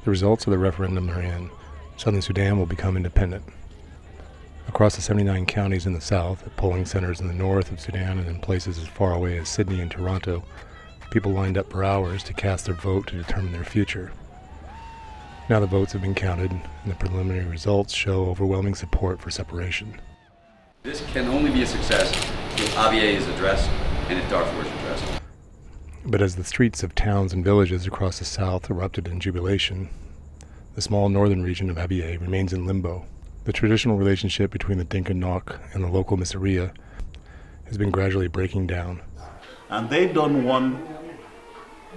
The results of the referendum are in. Southern Sudan will become independent. Across the 79 counties in the south, at polling centers in the north of Sudan and in places as far away as Sydney and Toronto, people lined up for hours to cast their vote to determine their future. Now the votes have been counted, and the preliminary results show overwhelming support for separation. This can only be a success if Abyei is addressed and if Darfur is addressed. But as the streets of towns and villages across the south erupted in jubilation, the small northern region of Abyei remains in limbo. The traditional relationship between the Dinka Nok and the local Missouri has been gradually breaking down. And they don't want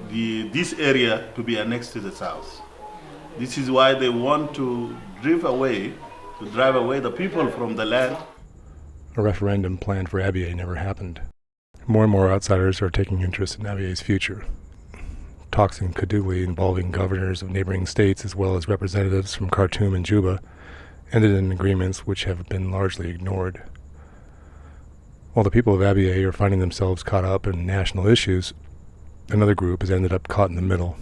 this area to be annexed to the south. This is why they want to drive away the people from the land. A referendum planned for Abyei never happened. More and more outsiders are taking interest in Abyei's future. Talks in Kadugli involving governors of neighboring states as well as representatives from Khartoum and Juba ended in agreements which have been largely ignored. While the people of Abyei are finding themselves caught up in national issues, another group has ended up caught in the middle.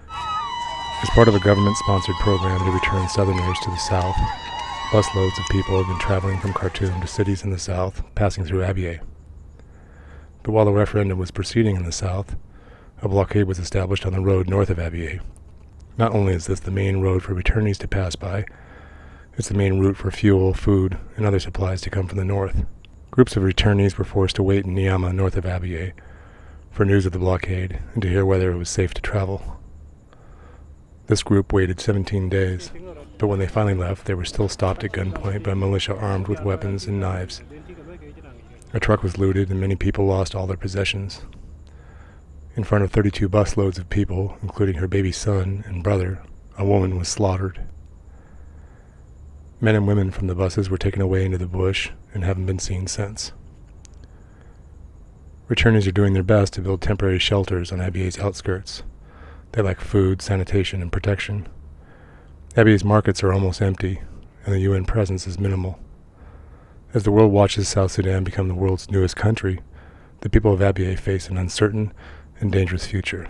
As part of a government-sponsored program to return Southerners to the south, busloads of people have been traveling from Khartoum to cities in the south, passing through Abyei. But while the referendum was proceeding in the south, a blockade was established on the road north of Abyei. Not only is this the main road for returnees to pass by, it's the main route for fuel, food, and other supplies to come from the north. Groups of returnees were forced to wait in Niama, north of Abyei, for news of the blockade and to hear whether it was safe to travel. This group waited 17 days, but when they finally left, they were still stopped at gunpoint by militia armed with weapons and knives. A truck was looted and many people lost all their possessions. In front of 32 busloads of people, including her baby son and brother, a woman was slaughtered. Men and women from the buses were taken away into the bush and haven't been seen since. Returnees are doing their best to build temporary shelters on Abyei's outskirts. They lack food, sanitation, and protection. Abyei's markets are almost empty, and the UN presence is minimal. As the world watches South Sudan become the world's newest country, the people of Abyei face an uncertain and dangerous future.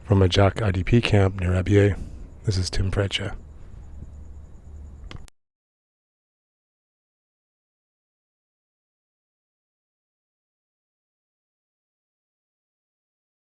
From a Jack IDP camp near Abyei, this is Tim Fredcha.